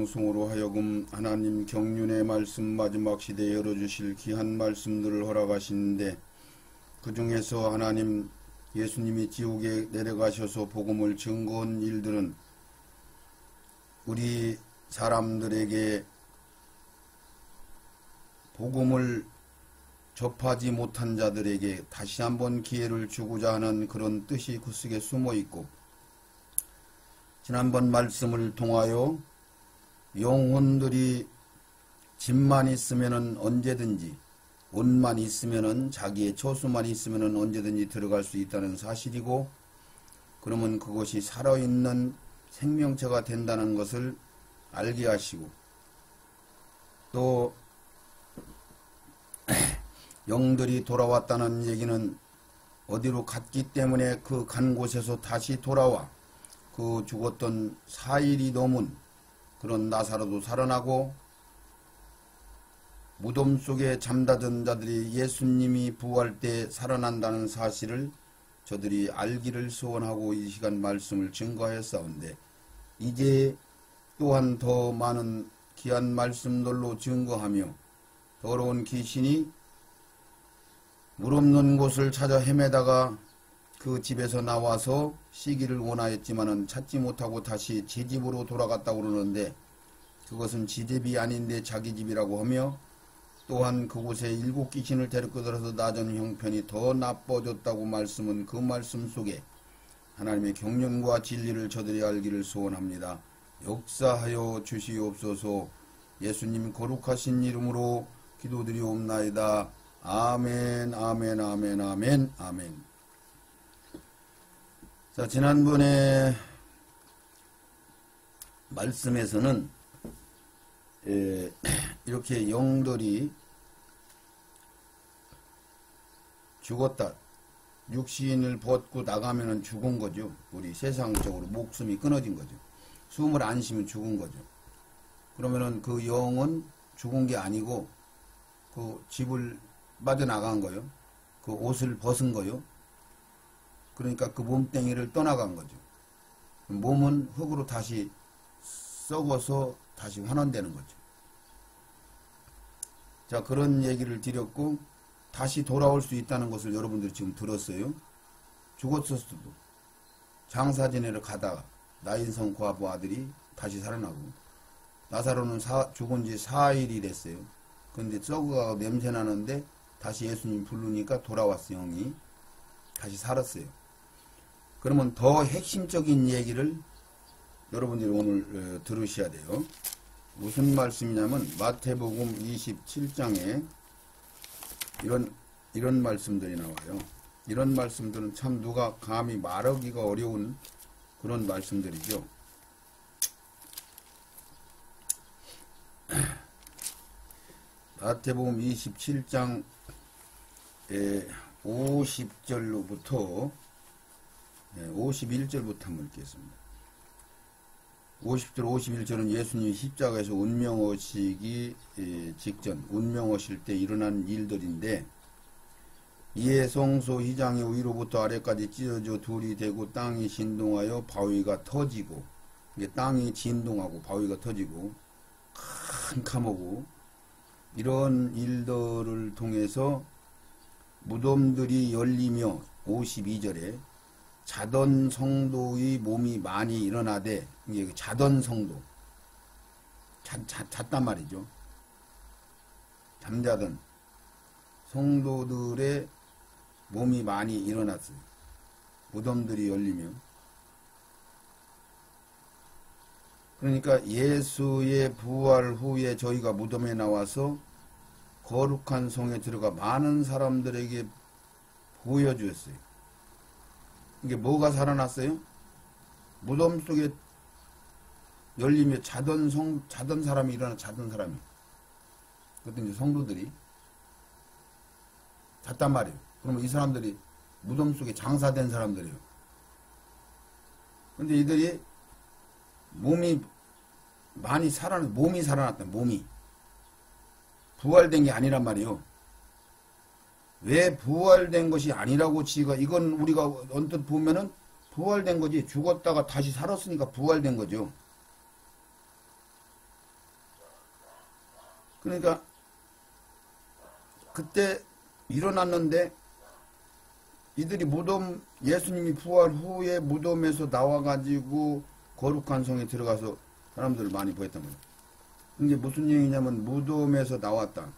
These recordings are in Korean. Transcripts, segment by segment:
방송으로 하여금 하나님 경륜의 말씀 마지막 시대에 열어주실 귀한 말씀들을 허락하시는데, 그 중에서 하나님 예수님이 지옥에 내려가셔서 복음을 증거한 일들은 우리 사람들에게 복음을 접하지 못한 자들에게 다시 한번 기회를 주고자 하는 그런 뜻이 그 속에 숨어 있고, 지난번 말씀을 통하여 영혼들이 집만 있으면은 언제든지, 옷만 있으면은, 자기의 처수만 있으면은 언제든지 들어갈 수 있다는 사실이고, 그러면 그것이 살아있는 생명체가 된다는 것을 알게 하시고, 또 영들이 돌아왔다는 얘기는 어디로 갔기 때문에 그 간 곳에서 다시 돌아와 그 죽었던 4일이 넘은 그런 나사로도 살아나고, 무덤 속에 잠자던 자들이 예수님이 부활 때 살아난다는 사실을 저들이 알기를 소원하고 이 시간 말씀을 증거하였사온데, 이제 또한 더 많은 귀한 말씀들로 증거하며 더러운 귀신이 물 없는 곳을 찾아 헤매다가 그 집에서 나와서 쉬기를 원하였지만은 찾지 못하고 다시 지 집으로 돌아갔다고 그러는데, 그것은 지 집이 아닌데 자기 집이라고 하며, 또한 그곳에 7 귀신을 데리고 들어서 낮은 형편이 더 나빠졌다고 말씀은 그 말씀 속에 하나님의 경륜과 진리를 저들이 알기를 소원합니다. 역사하여 주시옵소서. 예수님 거룩하신 이름으로 기도드리옵나이다. 아멘, 아멘, 아멘, 아멘, 아멘. 자, 지난번에 말씀에서는 이렇게 영들이 죽었다, 육신을 벗고 나가면은 죽은 거죠. 우리 세상적으로 목숨이 끊어진 거죠. 숨을 안 쉬면 죽은 거죠. 그러면은 그 영은 죽은 게 아니고 그 집을 빠져나간 거요. 그 옷을 벗은 거요. 그러니까 그 몸뚱이를 떠나간 거죠. 몸은 흙으로 다시 썩어서 다시 환원되는 거죠. 자, 그런 얘기를 드렸고, 다시 돌아올 수 있다는 것을 여러분들이 지금 들었어요. 죽었을 수도, 장사 지내러 가다가 나인성 과부 아들이 다시 살아나고, 나사로는 죽은 지 4일이 됐어요. 그런데 썩어가고 냄새 나는데 다시 예수님 부르니까 돌아왔어요. 영이 다시 살았어요. 그러면 더 핵심적인 얘기를 여러분들이 오늘 들으셔야 돼요. 무슨 말씀이냐면 마태복음 27장에 이런 말씀들이 나와요. 이런 말씀들은 참 누가 감히 말하기가 어려운 그런 말씀들이죠. 마태복음 27장 50절로부터 51절부터 한번 읽겠습니다. 50절 51절은 예수님이 십자가에서 운명하시기 직전, 운명하실 때 일어난 일들인데, 이에 성소 휘장이 위로부터 아래까지 찢어져 둘이 되고 땅이 진동하여 바위가 터지고, 이게 땅이 진동하고 바위가 터지고 캄캄하고, 이런 일들을 통해서 무덤들이 열리며, 52절에 자던 성도의 몸이 많이 일어나되, 이게 자던 성도, 잤단 말이죠. 잠자던 성도들의 몸이 많이 일어났어요. 무덤들이 열리며. 그러니까 예수의 부활 후에 저희가 무덤에 나와서 거룩한 성에 들어가 많은 사람들에게 보여주었어요. 이게 뭐가 살아났어요? 무덤 속에 열리며 자던 사람이 일어나, 자던 사람이. 그때 이제 성도들이 잤단 말이에요. 그러면 이 사람들이 무덤 속에 장사된 사람들이에요. 근데 이들이 몸이 많이 몸이 살아났다, 몸이. 부활된 게 아니란 말이에요. 왜 부활된 것이 아니라고 지가, 이건 우리가 언뜻 보면은 부활된 거지, 죽었다가 다시 살았으니까 부활된 거죠. 그러니까 그때 일어났는데 이들이 무덤, 예수님이 부활 후에 무덤에서 나와가지고 거룩한 성에 들어가서 사람들을 많이 보였단 말이에요. 이게 무슨 얘기냐면 무덤에서 나왔다.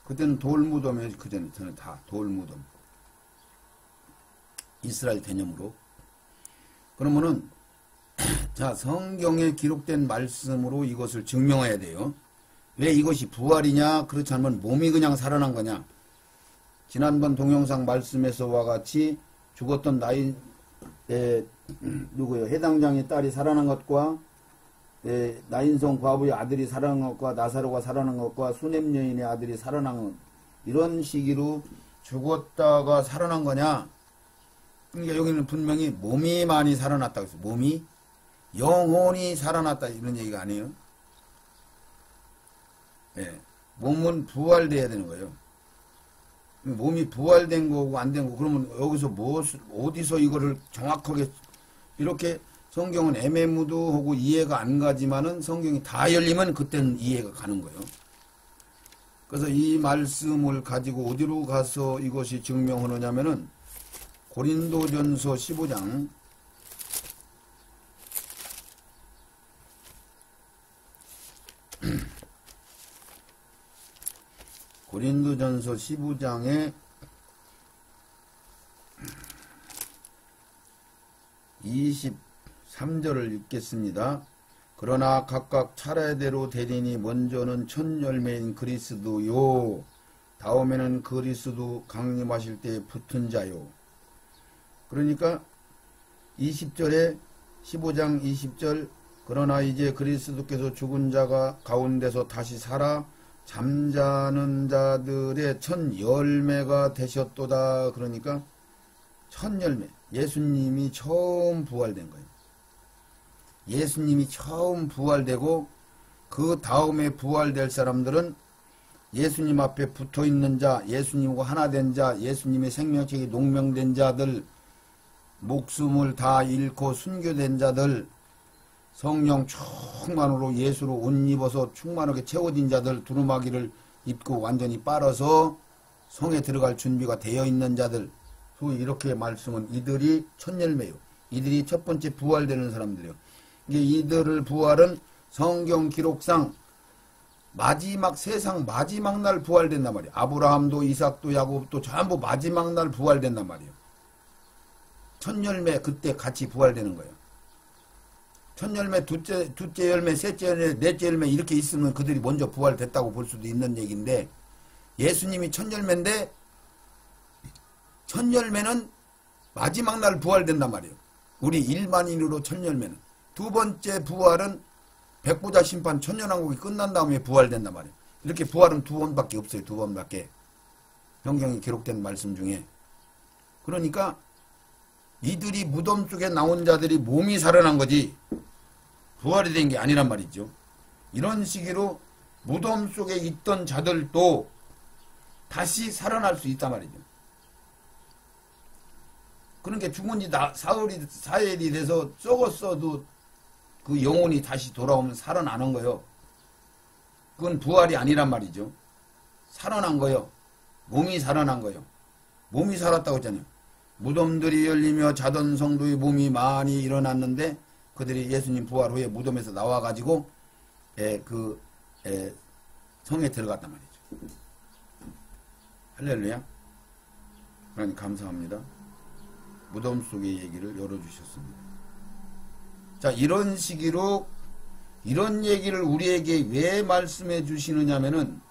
그때는 돌무덤에 그전에는 다 돌무덤. 이스라엘 개념으로. 그러면은 자, 성경에 기록된 말씀으로 이것을 증명해야 돼요. 왜 이것이 부활이냐? 그렇지 않으면 몸이 그냥 살아난 거냐? 지난번 동영상 말씀에서와 같이 죽었던 누구요? 해당장의 딸이 살아난 것과 나인성 과부의 아들이 살아난 것과 나사로가 살아난 것과 수냄 여인의 아들이 살아난 것, 이런 시기로 죽었다가 살아난 거냐? 그러니까 여기는 분명히 몸이 많이 살아났다고 했어요. 몸이 영혼이 살아났다 이런 얘기가 아니에요. 예, 몸은 부활돼야 되는 거예요. 몸이 부활된 거고 안 된 거고 그러면 여기서 어디서 이거를 정확하게 이렇게 성경은 애매모호하고 이해가 안 가지만은 성경이 다 열리면 그때는 이해가 가는 거예요. 그래서 이 말씀을 가지고 어디로 가서 이것이 증명하느냐면은 고린도전서 15장 고린도전서 15장에 23절을 읽겠습니다. 그러나 각각 차례대로 되리니 먼저는 첫 열매인 그리스도요 다음에는 그리스도 강림하실 때 붙은 자요. 그러니까 20절에 15장 20절 그러나 이제 그리스도께서 죽은 자가 가운데서 다시 살아 잠자는 자들의 첫 열매가 되셨도다. 그러니까 첫 열매, 예수님이 처음 부활된 거예요. 예수님이 처음 부활되고 그 다음에 부활될 사람들은 예수님 앞에 붙어있는 자, 예수님과 하나 된 자, 예수님의 생명책이 농명된 자들, 목숨을 다 잃고 순교된 자들, 성령 충만으로 예수로 옷 입어서 충만하게 채워진 자들, 두루마기를 입고 완전히 빨아서 성에 들어갈 준비가 되어 있는 자들, 소위 이렇게 말씀은 이들이 첫 열매요. 이들이 첫 번째 부활되는 사람들이요. 이들을 부활은 성경 기록상 마지막 세상 마지막 날 부활된단 말이에요. 아브라함도 이삭도 야곱도 전부 마지막 날 부활된단 말이에요. 첫 열매 그때 같이 부활되는 거예요. 첫 열매, 둘째 열매, 셋째 열매, 넷째 열매 이렇게 있으면 그들이 먼저 부활됐다고 볼 수도 있는 얘기인데 예수님이 첫 열매인데 첫 열매는 마지막 날 부활된단 말이에요. 우리 일반인으로 첫 열매는. 두 번째 부활은 백보자 심판 천년왕국이 끝난 다음에 부활된단 말이에요. 이렇게 부활은 두 번밖에 없어요. 두 번밖에. 성경에 기록된 말씀 중에. 그러니까 이들이 무덤 속에 나온 자들이 몸이 살아난 거지 부활이 된 게 아니란 말이죠. 이런 식으로 무덤 속에 있던 자들도 다시 살아날 수 있단 말이죠. 그러니까 죽은 지 사흘이 돼서 썩었어도 그 영혼이 다시 돌아오면 살아나는 거예요. 그건 부활이 아니란 말이죠. 살아난 거예요. 몸이 살아난 거예요. 몸이 살았다고 했잖아요. 무덤들이 열리며 자던 성도의 몸이 많이 일어났는데 그들이 예수님 부활 후에 무덤에서 나와가지고 성에 들어갔단 말이죠. 할렐루야. 하나님 감사합니다. 무덤 속의 얘기를 열어주셨습니다. 자, 이런 식으로 이런 얘기를 우리에게 왜 말씀해 주시느냐면은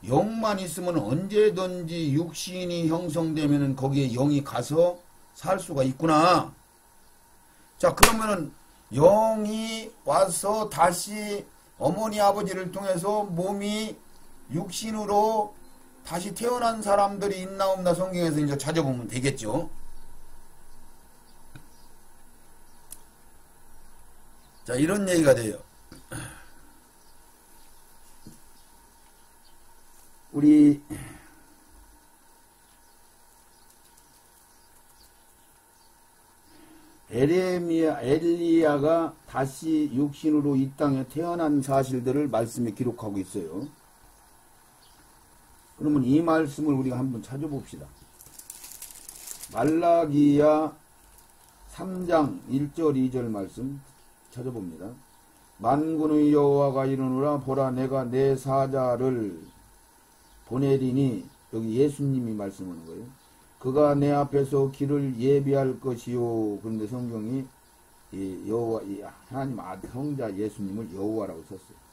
영만 있으면 언제든지 육신이 형성되면은 거기에 영이 가서 살 수가 있구나. 자, 그러면은 영이 와서 다시 어머니 아버지를 통해서 몸이 육신으로 다시 태어난 사람들이 있나 없나 성경에서 이제 찾아보면 되겠죠. 자, 이런 얘기가 돼요. 우리 엘리야가 다시 육신으로 이 땅에 태어난 사실들을 말씀에 기록하고 있어요. 그러면 이 말씀을 우리가 한번 찾아봅시다. 말라기야 3장 1절 2절 말씀 찾아봅니다. 만군의 여호와가 이르노라 보라 내가 내 사자를 보내리니, 여기 예수님이 말씀하는 거예요. 그가 내 앞에서 길을 예비할 것이요. 그런데 성경이 여호와, 하나님 성자 예수님을 여호와라고 썼어요.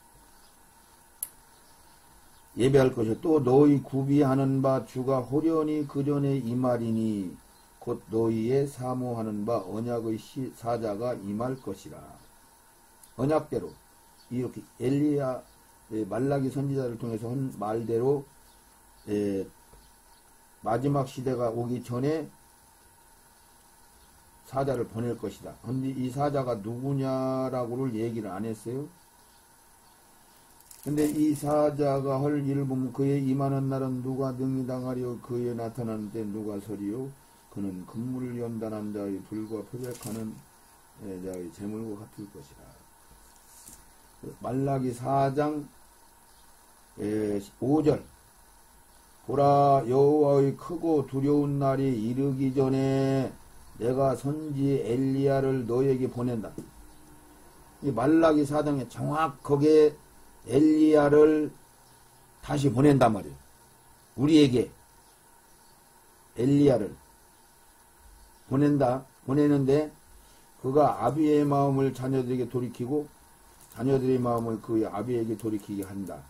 예배할 것이요. 또 너희 구비하는 바 주가 호련히 그 전에 임하리니 곧 너희의 사모하는 바 언약의 사자가 임할 것이라. 언약대로 이렇게 엘리야 말라기 선지자를 통해서 한 말대로 마지막 시대가 오기 전에 사자를 보낼 것이다. 근데 이 사자가 누구냐라고를 얘기를 안 했어요. 근데 이 사자가 할 일을 보면 그의 임하는 날은 누가 능히 당하리요 그의 나타나는 때 누가 서리요 그는 금물을 연단한 자의 불과 표백하는 자의 재물과 같을 것이라. 말라기 4장 5절 보라 여호와의 크고 두려운 날이 이르기 전에 내가 선지 엘리야를 너에게 보낸다. 이 말라기 4장에 정확하게 엘리야를 다시 보낸단 말이에요. 우리에게 엘리야를 보내는데 그가 아비의 마음을 자녀들에게 돌이키고 자녀들의 마음을 그 아비에게 돌이키게 한다.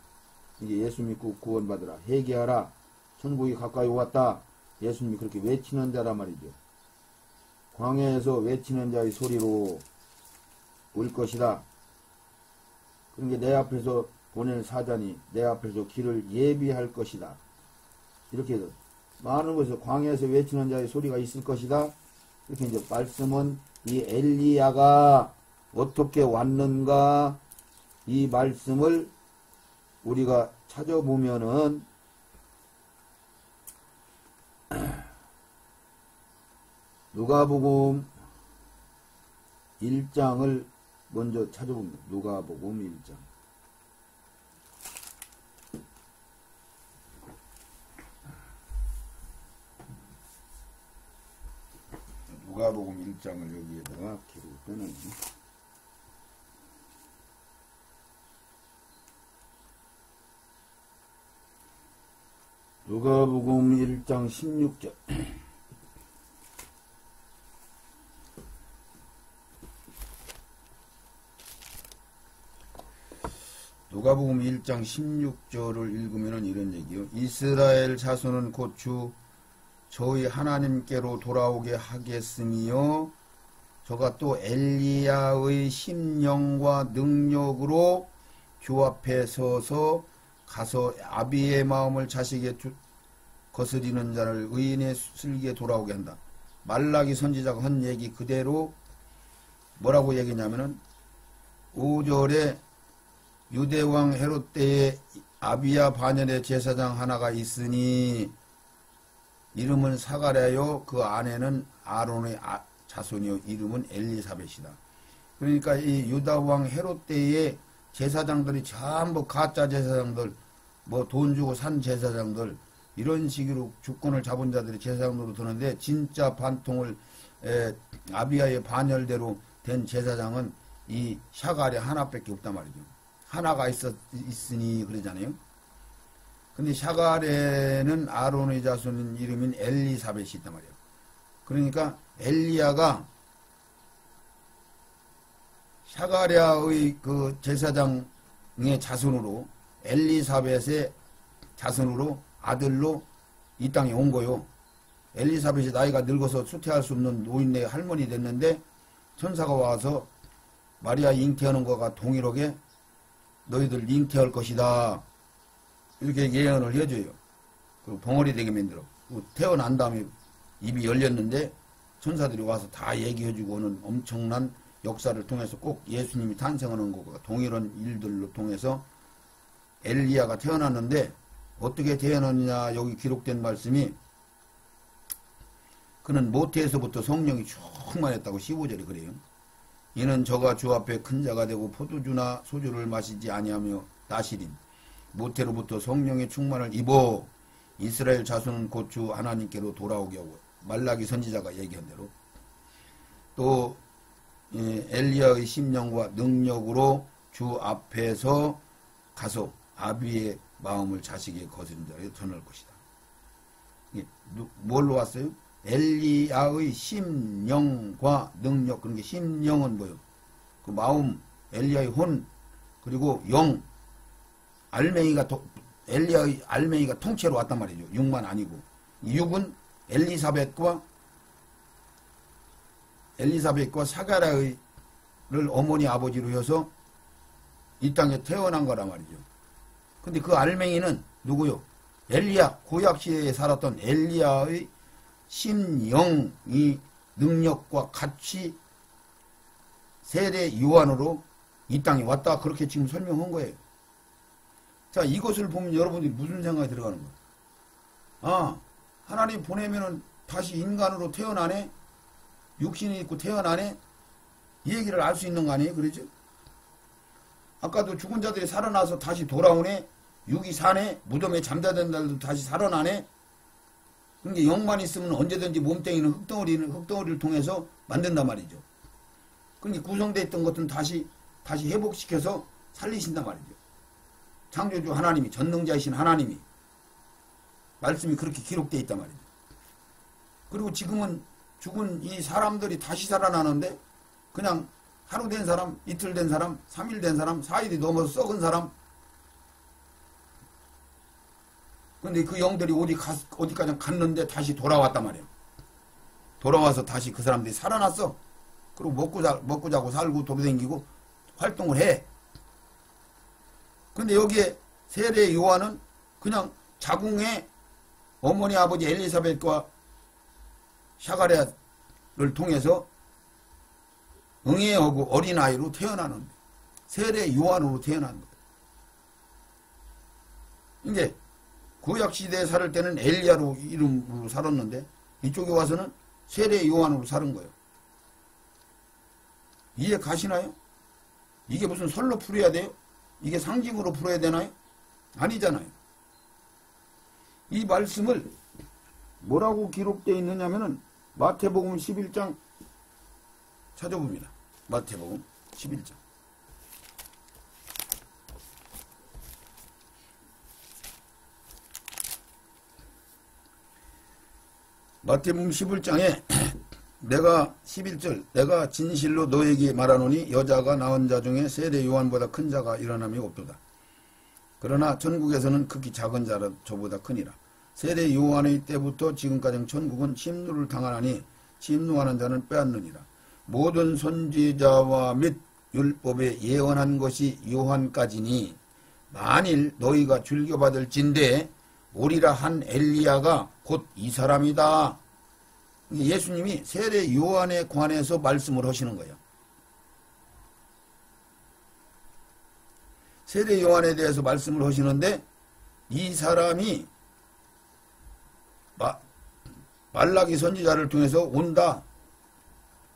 이제 예수 믿고 구원받으라. 회개하라. 천국이 가까이 왔다. 예수님이 그렇게 외치는 자란 말이죠. 광야에서 외치는 자의 소리로 올 것이다. 그러니까 내 앞에서 보낼 사자니 내 앞에서 길을 예비할 것이다. 이렇게 해서 많은 곳에서 광야에서 외치는 자의 소리가 있을 것이다. 이렇게 이제 말씀은 이 엘리야가 어떻게 왔는가 이 말씀을 우리가 찾아보면은 누가복음 1장을 먼저 찾아봅니다. 누가복음 1장. 누가복음 1장을 여기에다가 기록을 빼놨네. 누가복음 1장 16절. 누가복음 1장 16절을 읽으면 이런 얘기요. 이스라엘 자손은 곧 주 저희 하나님께로 돌아오게 하겠으며 저가 또 엘리야의 심령과 능력으로 주 앞에 서서 가서 아비의 마음을 자식에 거스리는 자를 의인의 슬기에 돌아오게 한다. 말라기 선지자가 한 얘기 그대로 뭐라고 얘기냐면은 5절에 유대왕 헤롯 때에 아비야 반열의 제사장 하나가 있으니 이름은 사가랴요 그 아내는 아론의 자손이요 이름은 엘리사벳이다. 그러니까 이 유다왕 헤롯 때에 제사장들이 전부 가짜 제사장들 뭐 돈 주고 산 제사장들 이런 식으로 주권을 잡은 자들이 제사장으로 드는데 진짜 반통을 아비야의 반열대로 된 제사장은 이 샤가랴 하나밖에 없단 말이죠. 하나가 있으니 그러잖아요. 근데 샤가랴는 아론의 자손인 이름인 엘리사벳이 있단 말이에요. 그러니까 엘리야가 샤가랴의 그 제사장의 자손으로 엘리사벳의 자손으로 아들로 이 땅에 온 거요. 엘리사벳이 나이가 늙어서 수태할 수 없는 노인네 할머니 됐는데 천사가 와서 마리아 잉태하는 거가 동일하게 너희들 잉태할 것이다. 이렇게 예언을 해줘요. 그 벙어리 되게 만들어. 태어난 다음에 입이 열렸는데 천사들이 와서 다 얘기해주고 오는 엄청난 역사를 통해서 꼭 예수님이 탄생하는 것과 동일한 일들로 통해서 엘리야가 태어났는데 어떻게 태어났냐 여기 기록된 말씀이 그는 모태에서부터 성령이 충만했다고 15절에 그래요. 이는 저가 주 앞에 큰 자가 되고 포도주나 소주를 마시지 아니하며 나시린 모태로부터 성령의 충만을 입어 이스라엘 자손은 곧 주 하나님께로 돌아오게 하고 말라기 선지자가 얘기한 대로 또 엘리야의 심령과 능력으로 주 앞에서 가서 아비의 마음을 자식에게 거스린 자에게 전할 것이다. 뭘로 왔어요? 엘리야의 심령과 능력. 그런 게 심령은 뭐예요? 그 마음, 엘리야의 혼, 그리고 영, 알맹이가 엘리야의 알맹이가 통째로 왔단 말이죠. 육만 아니고. 육은 엘리사벳과 사가랴를 어머니 아버지로 해서 이 땅에 태어난 거란 말이죠. 근데 그 알맹이는 누구요? 엘리야, 구약시대에 살았던 엘리야의 심령이 능력과 같이 세례 요한으로 이 땅에 왔다. 그렇게 지금 설명한 거예요. 자, 이것을 보면 여러분들이 무슨 생각이 들어가는 거예요? 아, 하나님 보내면은 다시 인간으로 태어나네? 육신이 있고 태어나네? 이 얘기를 알 수 있는 거 아니에요? 그러죠? 아까도 죽은 자들이 살아나서 다시 돌아오네? 육이 사네? 무덤에 잠자던 자들도 다시 살아나네? 그러니까 영만 있으면 언제든지 몸뚱이는 흙덩어리를 통해서 만든단 말이죠. 그러니까 구성되어 있던 것은 다시 회복시켜서 살리신단 말이죠. 창조주 하나님이, 전능자이신 하나님이 말씀이 그렇게 기록되어 있단 말이죠. 그리고 지금은 죽은 이 사람들이 다시 살아나는데 그냥 하루 된 사람, 이틀 된 사람, 3일 된 사람, 4일이 넘어서 썩은 사람. 근데 그 영들이 어디까지 갔는데 다시 돌아왔단 말이에요. 돌아와서 다시 그 사람들이 살아났어. 그리고 먹고 자고 살고 돌아다니고 활동을 해. 근데 여기에 세례 요한은 그냥 자궁에 어머니 아버지 엘리사벳과 샤가랴를 통해서 응애하고 어린아이로 태어나는 세례 요한으로 태어난 거예요. 이제 구약시대에 살을 때는 엘리야로 이름으로 살았는데 이쪽에 와서는 세례 요한으로 사는 거예요. 이해 가시나요? 이게 무슨 설로 풀어야 돼요? 이게 상징으로 풀어야 되나요? 아니잖아요. 이 말씀을 뭐라고 기록되어 있느냐면은 마태복음 11장 찾아봅니다. 마태복음 11장. 마태복음 11장에 내가 11절 내가 진실로 너에게 말하노니 여자가 낳은 자 중에 세례 요한보다 큰 자가 일어남이 없도다. 그러나 천국에서는 극히 작은 자라 저보다 크니라. 세례 요한의 때부터 지금까지 천국은 침노를 당하나니 침노하는 자는 빼앗느니라. 모든 선지자와 및 율법에 예언한 것이 요한까지니 만일 너희가 줄겨받을진대 오리라 한 엘리야가 곧 이 사람이다. 예수님이 세례 요한에 관해서 말씀을 하시는 거예요. 세례 요한에 대해서 말씀을 하시는데 이 사람이 말라기 선지자를 통해서 온다.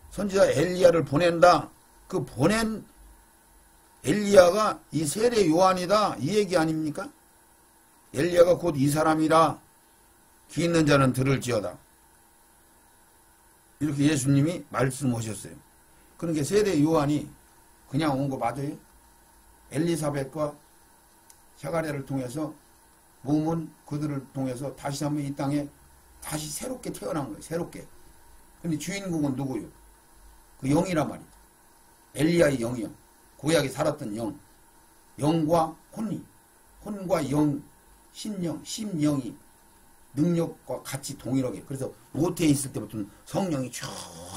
선지자 엘리야를 보낸다. 그 보낸 엘리야가 이 세례 요한이다. 이 얘기 아닙니까? 엘리야가 곧 이 사람이라 귀 있는 자는 들을지어다. 이렇게 예수님이 말씀하셨어요. 그러니까 세례 요한이 그냥 온 거 맞아요? 엘리사벳과 샤가랴를 통해서 몸은 그들을 통해서 다시 한번 이 땅에 다시 새롭게 태어난 거예요. 새롭게. 근데 주인공은 누구요? 그 영이란 말이죠. 엘리야의 영이요. 구약에 살았던 영. 영과 혼이. 혼과 영, 신령, 심령이 능력과 같이 동일하게. 그래서 모태에 있을 때부터는 성령이 쭉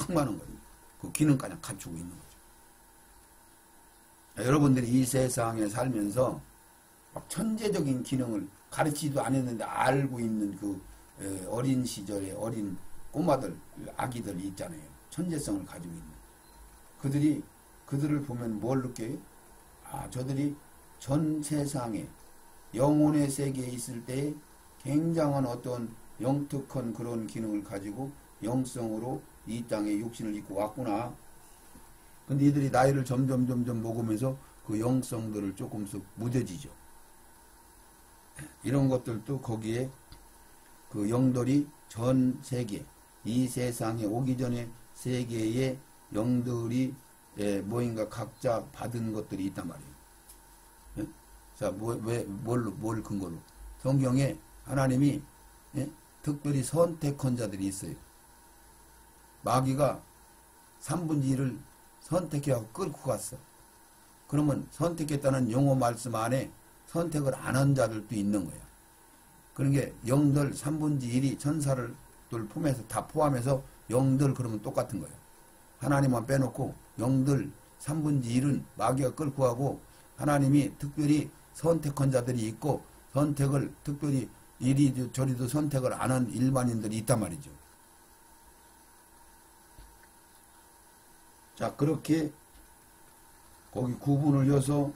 많은 거예요. 그 기능까지 갖추고 있는 거죠. 여러분들이 이 세상에 살면서 막 천재적인 기능을 가르치지도 않았는데 알고 있는 그 어린 시절의 어린 꼬마들, 아기들이 있잖아요. 천재성을 가지고 있는. 그들을 보면 뭘 느껴요? 아, 저들이 전 세상에 영혼의 세계에 있을 때 굉장한 어떤 영특한 그런 기능을 가지고 영성으로 이 땅에 육신을 입고 왔구나. 근데 이들이 나이를 점점 먹으면서 그 영성들을 조금씩 무뎌지죠. 이런 것들도 거기에 그 영들이 전 세계, 이 세상에 오기 전에 세계의 영들이 뭐인가 각자 받은 것들이 있단 말이에요. 예? 자, 뭘 근거로? 성경에 하나님이 특별히 선택한 자들이 있어요. 마귀가 3분의 1을 선택해서 끌고 갔어. 그러면 선택했다는 용어 말씀 안에 선택을 안 한 자들도 있는 거야. 그런 게 영들 3분의 1이 천사를 포함해서 다 포함해서 영들 그러면 똑같은 거예요. 하나님만 빼놓고 영들 3분의 1은 마귀가 끌고 가고 하나님이 특별히 선택한 자들이 있고 선택을 특별히 이리 저리도 선택을 안 한 일반인들이 있단 말이죠. 자, 그렇게 거기 구분을 해서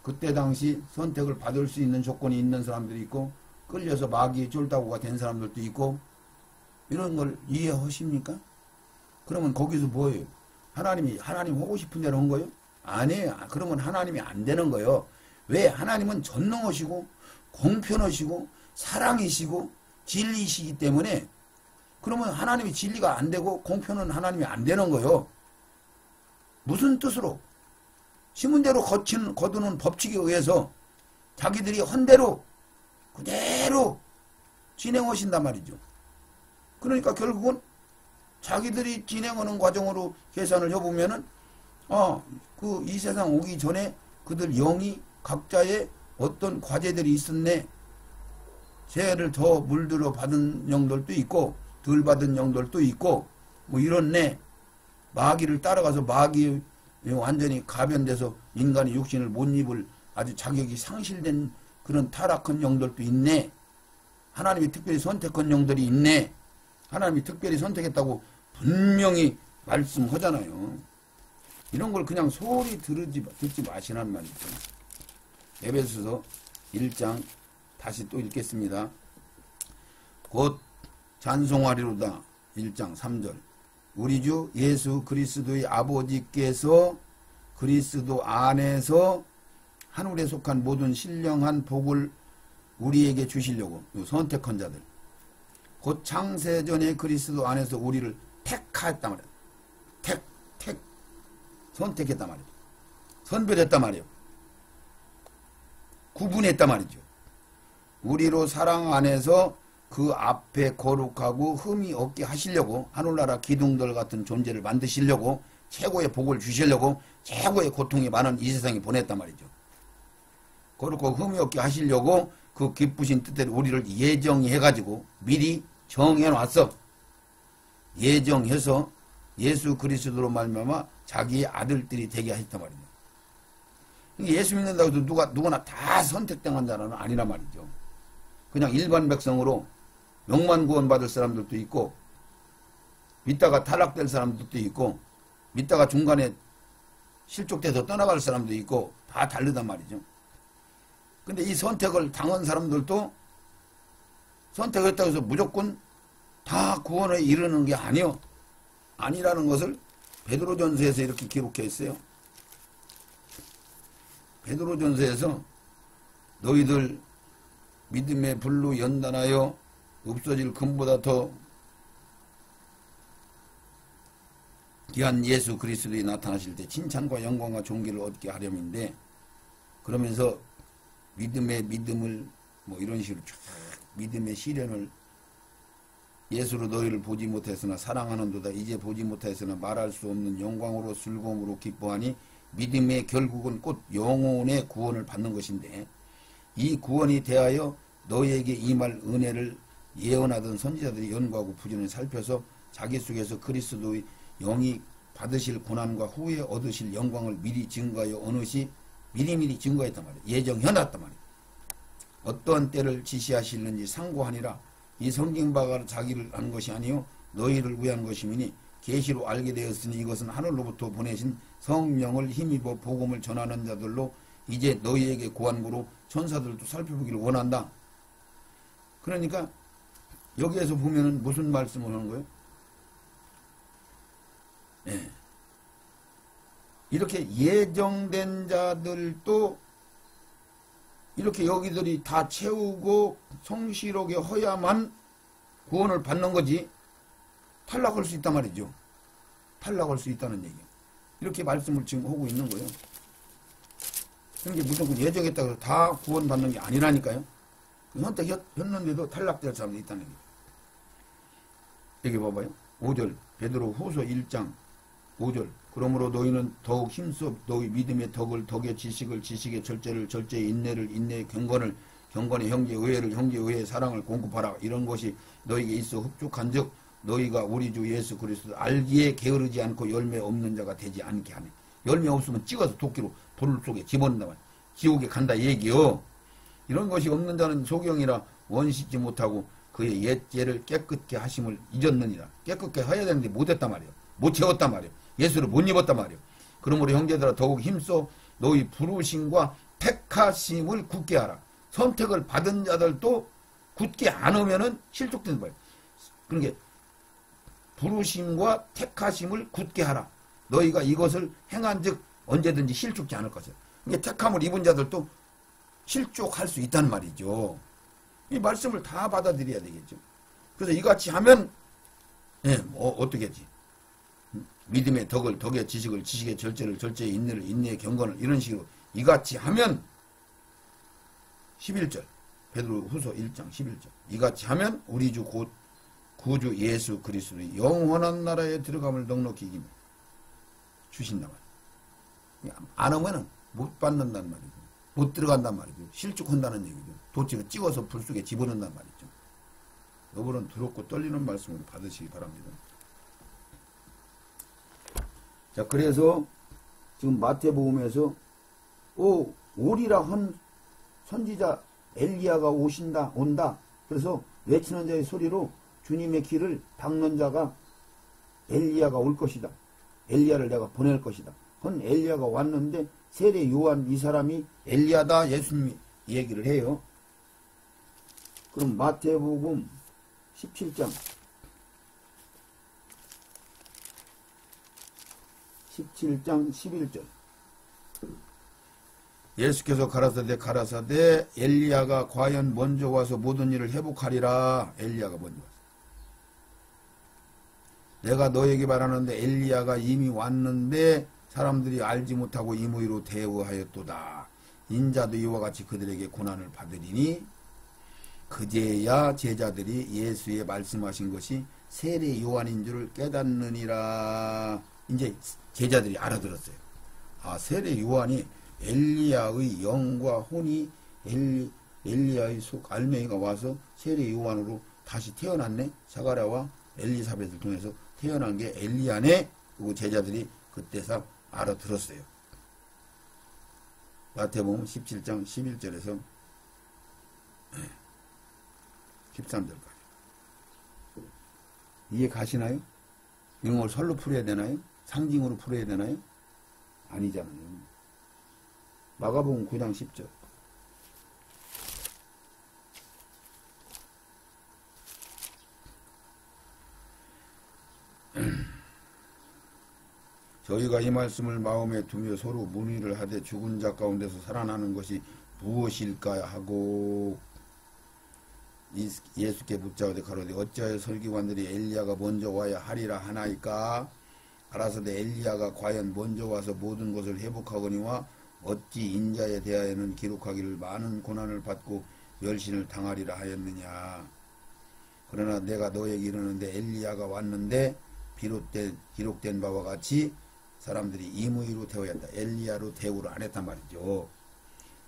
그때 당시 선택을 받을 수 있는 조건이 있는 사람들이 있고 끌려서 마귀의 쫄다구가 된 사람들도 있고 이런 걸 이해하십니까? 그러면 거기서 뭐예요? 하나님 하고 싶은 대로 한 거예요? 아니에요. 그러면 하나님이 안 되는 거예요. 왜? 하나님은 전능하시고 공평하시고 사랑이시고 진리이시기 때문에 그러면 하나님이 진리가 안 되고 공평은 하나님이 안 되는 거예요. 무슨 뜻으로? 심은 대로 거두는 법칙에 의해서 자기들이 헌 대로 그대로 진행하신단 말이죠. 그러니까 결국은 자기들이 진행하는 과정으로 계산을 해보면은 이 세상 오기 전에 그들 영이 각자의 어떤 과제들이 있었네. 죄를 더 물들어 받은 영들도 있고 덜 받은 영들도 있고 뭐 이렇네. 마귀를 따라가서 마귀 완전히 가변돼서 인간의 육신을 못 입을 아주 자격이 상실된 그런 타락한 영들도 있네. 하나님이 특별히 선택한 영들이 있네. 하나님이 특별히 선택했다고 분명히 말씀하잖아요. 이런 걸 그냥 소리 듣지 마시란 말이죠. 에베소서 1장 다시 또 읽겠습니다. 곧 찬송하리로다. 1장 3절. 우리 주 예수 그리스도의 아버지께서 그리스도 안에서 하늘에 속한 모든 신령한 복을 우리에게 주시려고 선택한 자들 곧 창세전에 그리스도 안에서 우리를 택하였단 말이에요. 선택했단 말이에요. 선별했단 말이에요. 구분했단 말이죠. 우리로 사랑 안에서 그 앞에 거룩하고 흠이 없게 하시려고 하늘나라 기둥들 같은 존재를 만드시려고 최고의 복을 주시려고 최고의 고통이 많은 이 세상에 보냈단 말이죠. 거룩하고 흠이 없게 하시려고 그 기쁘신 뜻대로 우리를 예정해가지고 미리 정해놨어. 예정해서 예수 그리스도로 말미암아 자기의 아들들이 되게 하셨단 말이죠. 예수 믿는다고 해서 누구나 다 선택된 자는 아니란 말이죠. 그냥 일반 백성으로 명만 구원받을 사람들도 있고 믿다가 타락될 사람들도 있고 믿다가 중간에 실족돼서 떠나갈 사람도 있고 다 다르단 말이죠. 근데 이 선택을 당한 사람들도 선택했다고 해서 무조건 다 구원에 이르는 게 아니라는 것을 베드로전서에서 이렇게 기록해 있어요. 베드로전서에서 너희들 믿음의 불로 연단하여 없어질 금보다 더 귀한 예수 그리스도에 나타나실 때 칭찬과 영광과 존귀를 얻게 하려는데 그러면서 믿음을 뭐 이런 식으로 쫙 믿음의 시련을 예수로 너희를 보지 못했으나 사랑하는도다 이제 보지 못했으나 말할 수 없는 영광으로 즐거움으로 기뻐하니 믿음의 결국은 곧 영혼의 구원을 받는 것인데 이 구원이 대하여 너희에게 임할 은혜를 예언하던 선지자들이 연구하고 부지런히 살펴서 자기 속에서 그리스도의 영이 받으실 고난과 후에 얻으실 영광을 미리 증거하여 어느시 미리미리 증거했단 말이에요. 예정해놨단 말이에요. 어떠한 때를 지시하시는지 상고하니라. 이 성경 바가 자기를 아는 것이 아니요 너희를 위한 것이니 계시로 알게 되었으니 이것은 하늘로부터 보내신 성령을 힘입어 복음을 전하는 자들로 이제 너희에게 고한고로 천사들도 살펴보기를 원한다. 그러니까 여기에서 보면은 무슨 말씀을 하는 거예요? 예. 이렇게 예정된 자들도 이렇게 여기들이 다 채우고 성실하게 허야만 구원을 받는 거지 탈락할 수 있단 말이죠. 탈락할 수 있다는 얘기예요. 이렇게 말씀을 지금 하고 있는 거예요. 그게 무조건 예정했다고 해서 다 구원받는 게 아니라니까요. 선택했는데도 탈락될 사람이 있다는 얘기예요. 여기 봐봐요. 5절 베드로 후서 1장 5절 그러므로 너희는 더욱 힘써 너희 믿음의 덕을 덕의 지식을 지식의 절제를 절제의 인내를 인내의 경건을 경건의 형제 의회를 형제 의회의 사랑을 공급하라. 이런 것이 너희에게 있어 흡족한즉 너희가 우리 주 예수 그리스도 알기에 게으르지 않고 열매 없는 자가 되지 않게 하네. 열매 없으면 찍어서 도끼로 불 속에 집어넣는다 말이야. 지옥에 간다 얘기요. 이런 것이 없는 자는 소경이라 원시지 못하고 그의 옛죄를 깨끗게 하심을 잊었느니라. 깨끗게 해야 되는데 못했단 말이에요. 못 채웠단 말이에요. 예수를 못 입었단 말이에요. 그러므로 형제들아 더욱 힘써 너희 부르심과 택하심을 굳게 하라. 선택을 받은 자들도 굳게 안 하면은 실족되는 거예요. 그러니까 부르심과 택하심을 굳게 하라. 너희가 이것을 행한즉 언제든지 실족지 않을 것이야. 그러니까 택함을 입은 자들도 실족할 수 있다는 말이죠. 이 말씀을 다 받아들여야 되겠죠. 그래서 이같이 하면 어떻게 하지? 믿음의 덕을 덕의 지식을 지식의 절제를 절제의 인내를 인내의 경건을 이런 식으로 이같이 하면 11절 베드로 후서 1장 11절 이같이 하면 우리 주 곧 구주 예수 그리스도의 영원한 나라에 들어감을 넉넉히 이기며 주신단 말이에요. 안 하면은 못 받는단 말이죠. 못 들어간단 말이죠. 실족한다는 얘기죠. 도치를 찍어서 불 속에 집어넣는단 말이죠. 여러분은 두렵고 떨리는 말씀을 받으시기 바랍니다. 자, 그래서 지금 마태복음에서 오리라 한 선지자 엘리야가 온다. 그래서 외치는 자의 소리로 주님의 길을 닦는 자가 엘리야가 올 것이다. 엘리야를 내가 보낼 것이다. 헌 엘리야가 왔는데 세례 요한 이 사람이 엘리야다 예수님이 얘기를 해요. 그럼 마태복음 17장 11절 예수께서 가라사대 엘리야가 과연 먼저 와서 모든 일을 회복하리라. 엘리야가 먼저 왔어. 내가 너에게 말하는데 엘리야가 이미 왔는데 사람들이 알지 못하고 임의로 대우하였도다. 인자도 이와 같이 그들에게 고난을 받으리니 그제야 제자들이 예수의 말씀하신 것이 세례 요한인 줄을 깨닫느니라. 이제 제자들이 알아들었어요. 아, 세례 요한이 엘리야의 영과 혼이 엘리야의 속 알맹이가 와서 세례 요한으로 다시 태어났네. 사가랴와 엘리사벳을 통해서 태어난 게 엘리야네. 그리고 제자들이 그때서 알아들었어요. 마태복음 17장 11절에서 13절까지. 이해 가시나요? 이런 걸 설로 풀어야 되나요? 상징으로 풀어야 되나요? 아니잖아요. 마가복음 9장 10절. 저희가 이 말씀을 마음에 두며 서로 문의를 하되 죽은 자 가운데서 살아나는 것이 무엇일까 하고 예수께 묻자오되 가로되 어찌하여 설교관들이 엘리야가 먼저 와야 하리라 하나이까. 가라사대 엘리야가 과연 먼저 와서 모든 것을 회복하거니와 어찌 인자에 대하여는 기록하기를 많은 고난을 받고 멸신을 당하리라 하였느냐. 그러나 내가 너에게 이르는데 엘리야가 왔는데 기록된 바와 같이 사람들이 임의로 대우해야 한다. 엘리야로 대우를 안 했단 말이죠.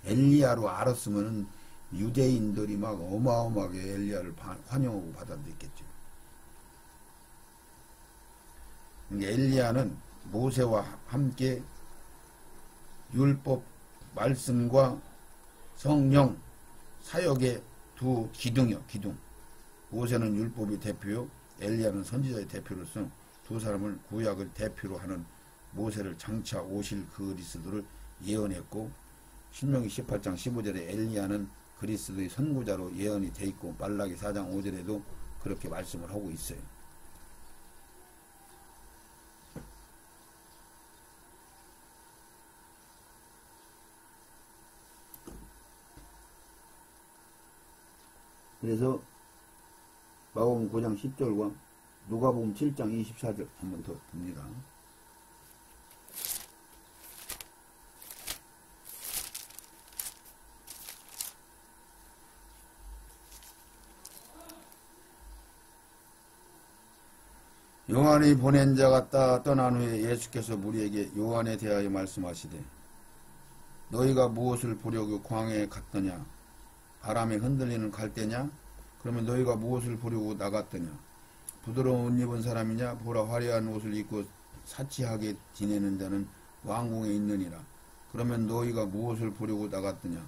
엘리야로 알았으면 유대인들이 막 어마어마하게 엘리야를 환영하고 받아들였겠죠. 엘리야는 모세와 함께 율법 말씀과 성령 사역의 두 기둥이요. 기둥. 모세는 율법의 대표요. 엘리야는 선지자의 대표로서 두 사람을 구약을 대표로 하는 모세를 장차 오실 그리스도를 예언했고 신명기 18장 15절에 엘리야는 그리스도의 선구자로 예언이 돼 있고 말라기 4장 5절에도 그렇게 말씀을 하고 있어요. 그래서 마가복음 9장 10절과 누가복음 7장 24절 한번 더 봅니다. 요한이 보낸 자가 떠난 후에 예수께서 무리에게 요한에 대하여 말씀하시되 너희가 무엇을 보려고 광야에 갔더냐? 바람에 흔들리는 갈대냐? 그러면 너희가 무엇을 보려고 나갔더냐? 부드러운 옷 입은 사람이냐? 보라 화려한 옷을 입고 사치하게 지내는 자는 왕궁에 있느니라. 그러면 너희가 무엇을 보려고 나갔더냐?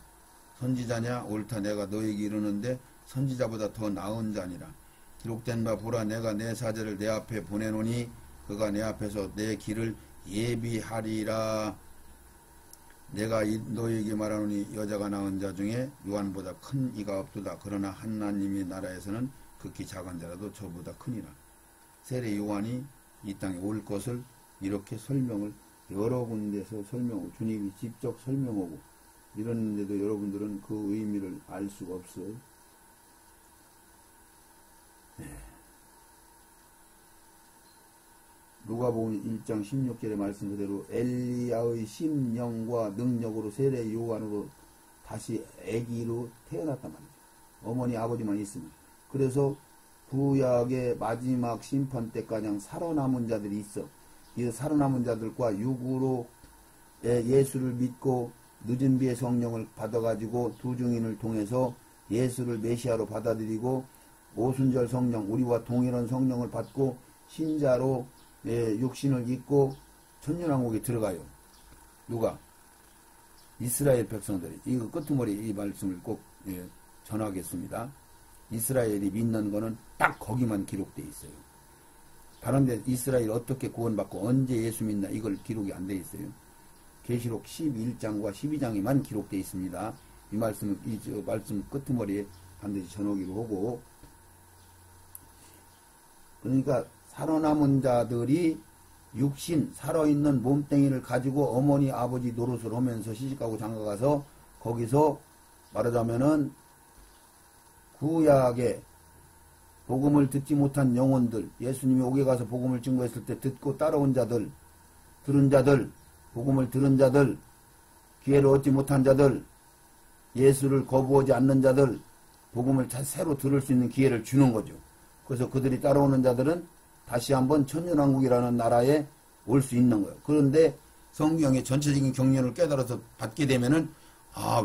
선지자냐? 옳다 내가 너희에게 이르는데 선지자보다 더 나은 자니라. 기록된 바 보라 내가 내 사제를 내 앞에 보내노니 그가 내 앞에서 내 길을 예비하리라. 내가 너희에게 말하노니 여자가 낳은 자 중에 요한보다 큰 이가 없도다. 그러나 하나님의 나라에서는 극히 작은 자라도 저보다 크니라. 세례 요한이 이 땅에 올 것을 이렇게 설명을 여러 군데서 설명하고 주님이 직접 설명하고 이러는데도 여러분들은 그 의미를 알 수가 없어요. 누가복음 1장 16절의 말씀 그대로 엘리야의 심령과 능력으로 세례 요한으로 다시 아기로 태어났단 말이죠. 어머니 아버지만 있으면. 그래서 구약의 마지막 심판 때까지 살아남은 자들이 있어. 이 살아남은 자들과 육으로 예수를 믿고 늦은 비의 성령을 받아가지고 두 증인을 통해서 예수를 메시아로 받아들이고 오순절 성령, 우리와 동일한 성령을 받고 신자로 육신을 입고 천년왕국에 들어가요. 누가? 이스라엘 백성들이. 이거 끄트머리 이 말씀을 꼭 전하겠습니다. 이스라엘이 믿는 거는 딱 거기만 기록되어 있어요. 다른데 이스라엘 어떻게 구원받고 언제 예수 믿나 이걸 기록이 안 되어 있어요. 계시록 11장과 12장에만 기록되어 있습니다. 이 말씀은 말씀 끄트머리에 반드시 전하기로 하고, 그러니까 살아남은 자들이 육신 살아있는 몸뚱이를 가지고 어머니 아버지 노릇을 하면서 시집가고 장가가서 거기서 말하자면은 구약의 복음을 듣지 못한 영혼들, 예수님이 옥에 가서 복음을 증거했을 때 듣고 따라온 자들, 들은 자들, 복음을 들은 자들, 기회를 얻지 못한 자들, 예수를 거부하지 않는 자들, 복음을 새로 들을 수 있는 기회를 주는 거죠. 그래서 그들이 따라오는 자들은 다시 한번 천년왕국이라는 나라에 올 수 있는 거예요. 그런데 성경의 전체적인 경륜을 깨달아서 받게 되면은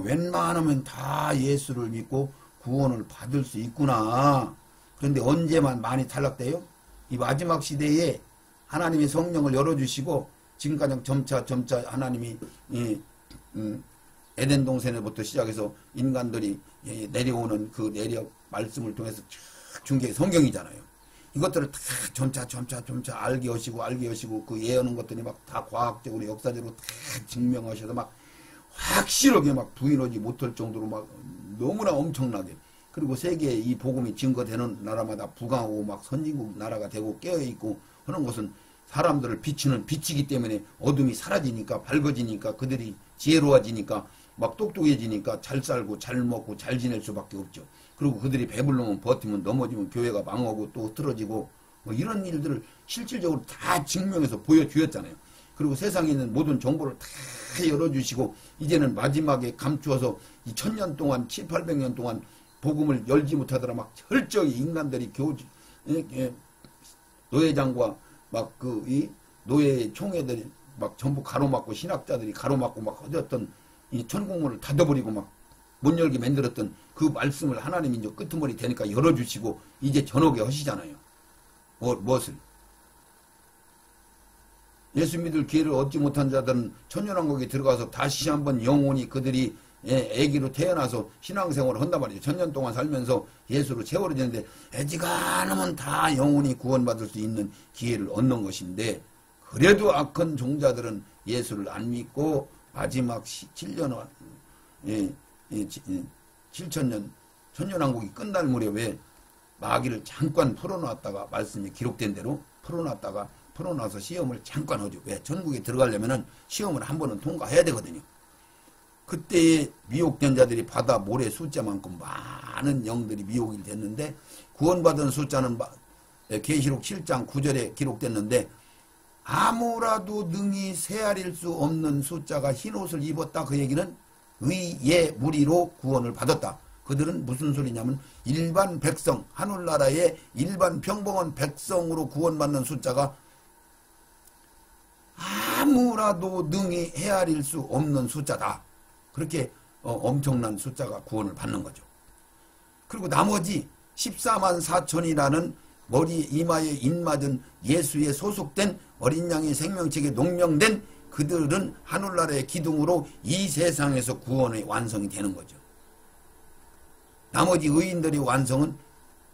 웬만하면 다 예수를 믿고 구원을 받을 수 있구나. 그런데 언제만 많이 탈락돼요? 이 마지막 시대에 하나님이 성령을 열어주시고 지금까지 점차 하나님이 에덴 동산에부터 시작해서 인간들이 내려오는 그 내력 말씀을 통해서 중계 성경이잖아요. 이것들을 다 점차 알게 하시고 그 예언한 것들이 막 다 과학적으로 역사적으로 다 증명하셔서 막 확실하게 막 부인하지 못할 정도로 막 너무나 엄청나게, 그리고 세계에 이 복음이 증거되는 나라마다 부강하고 막 선진국 나라가 되고 깨어있고 하는 것은 사람들을 비추는 빛이기 때문에 어둠이 사라지니까 밝아지니까 그들이 지혜로워지니까 막 똑똑해지니까 잘 살고 잘 먹고 잘 지낼 수밖에 없죠. 그리고 그들이 배불르면 버티면 넘어지면 교회가 망하고 또 흐트러지고 뭐 이런 일들을 실질적으로 다 증명해서 보여주었잖아요. 그리고 세상에 있는 모든 정보를 다 열어주시고 이제는 마지막에 감추어서 이 1000년 동안 700~800년 동안 복음을 열지 못하더라 막 철저히 인간들이 노예장과 막 이 노예 총회들이 막 전부 가로막고 신학자들이 가로막고 막 어쨌든 이 천국문을 닫아버리고 막 못 열게 만들었던 그 말씀을 하나님이 이제 끄트머리 되니까 열어주시고 이제 전하게 하시잖아요. 무엇을? 예수 믿을 기회를 얻지 못한 자들은 천년왕국에 들어가서 다시 한번 영원히 그들이 애기로 태어나서 신앙생활을 한단 말이죠. 1000년 동안 살면서 예수로 채워지는데 애지간하면 다 영원히 구원받을 수 있는 기회를 얻는 것인데, 그래도 악한 종자들은 예수를 안 믿고 마지막 7년 7천년 천년왕국이 끝날 무렵에 마귀를 잠깐 풀어놨다가 말씀이 기록된 대로 풀어놔서 시험을 잠깐 하죠. 왜? 전국에 들어가려면은 시험을 한 번은 통과해야 되거든요. 그때의 미혹된 자들이 바다 모래 숫자만큼 많은 영들이 미혹이 됐는데 구원받은 숫자는 계시록 7장 9절에 기록됐는데 아무라도 능히 세아릴 수 없는 숫자가 흰옷을 입었다. 그 얘기는 의의 무리로 구원을 받았다. 그들은 무슨 소리냐면 일반 백성, 하늘나라의 일반 평범한 백성으로 구원받는 숫자가 아무라도 능히 헤아릴 수 없는 숫자다. 그렇게 엄청난 숫자가 구원을 받는 거죠. 그리고 나머지 14만 4천이라는 머리 이마에 인맞은 예수에 소속된 어린 양의 생명책에 농명된 그들은 하늘나라의 기둥으로 이 세상에서 구원의 완성이 되는 거죠. 나머지 의인들의 완성은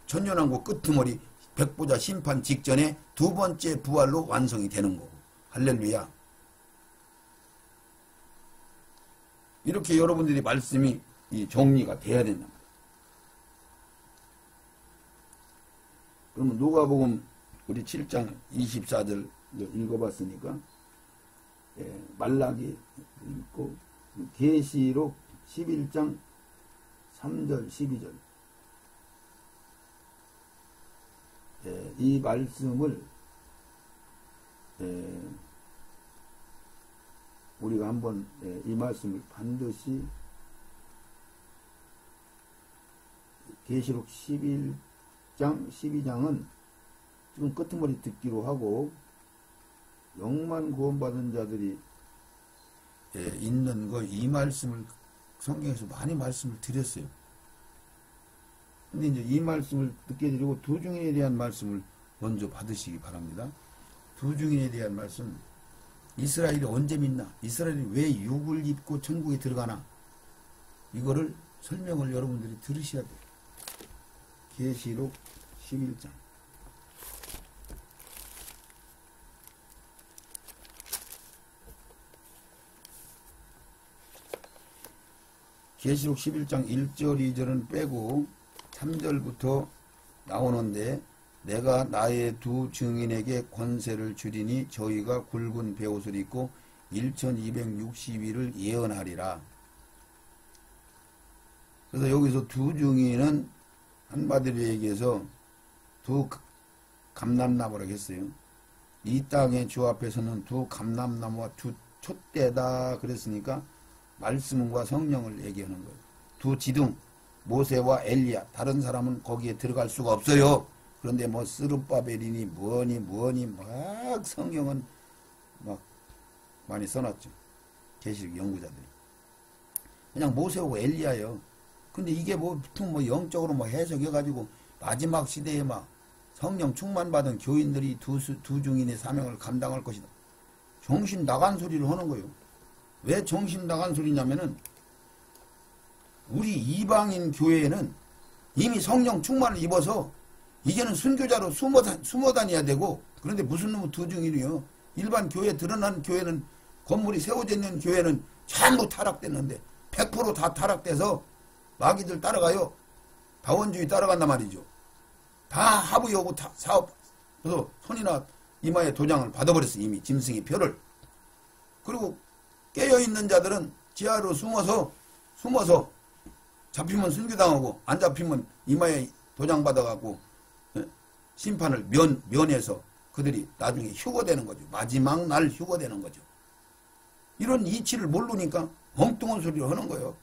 천년왕국 끄트머리 백보자 심판 직전에 두 번째 부활로 완성이 되는 거고. 할렐루야. 이렇게 여러분들이 말씀이 정리가 돼야 된다. 그러면 누가복음 우리 7장 24절 읽어봤으니까 말라기 읽고 계시록 11장 3절 12절 이 말씀을 우리가 한번 이 말씀을 반드시 계시록 11장 12장은 지금 끄트머리 듣기로 하고 영만 구원받은 자들이 있는 거 이 말씀을 성경에서 많이 말씀을 드렸어요. 근데 이제 이 말씀을 듣게 드리고 두 증인에 대한 말씀을 먼저 받으시기 바랍니다. 두 증인에 대한 말씀. 이스라엘이 언제 믿나? 이스라엘이 왜 육을 입고 천국에 들어가나? 이거를 설명을 여러분들이 들으셔야 돼요. 계시록 11장. 계시록 11장 1절 2절은 빼고 3절부터 나오는데 내가 나의 두 증인에게 권세를 주리니 저희가 굵은 베옷을 입고 1260일을 예언하리라. 그래서 여기서 두 증인은 한마디로 얘기해서 두 감람나무라고 했어요. 이 땅의 주 앞에서는 두 감람나무와 두 촛대다 그랬으니까 말씀과 성령을 얘기하는 거예요. 두 지둥 모세와 엘리야. 다른 사람은 거기에 들어갈 수가 없어요. 그런데 뭐 스룹바벨이니 뭐니 막 성경은 막 많이 써놨죠. 계시록 연구자들이. 그냥 모세하고 엘리야요. 근데 이게 뭐 보통 뭐 영적으로 뭐 해석해가지고 마지막 시대에 막 성령 충만받은 교인들이 두 증인의 사명을 감당할 것이다. 정신 나간 소리를 하는 거예요. 왜 정신 나간 소리냐면은 우리 이방인 교회에는 이미 성령 충만을 입어서 이제는 순교자로 숨어 다녀야 되고, 그런데 무슨 놈의 두 증인이요. 일반 교회 드러난 교회는 건물이 세워져 있는 교회는 전부 타락됐는데 100% 다 타락돼서 마귀들 따라가요. 다원주의 따라간단 말이죠. 다 하부여고 사업. 그래서 손이나 이마에 도장을 받아버렸어. 이미 짐승의 표를. 그리고 깨어있는 자들은 지하로 숨어서 잡히면 순교당하고 안 잡히면 이마에 도장 받아갖고 심판을 면해서 그들이 나중에 휴거되는 거죠. 마지막 날 휴거되는 거죠. 이런 이치를 모르니까 엉뚱한 소리를 하는 거예요.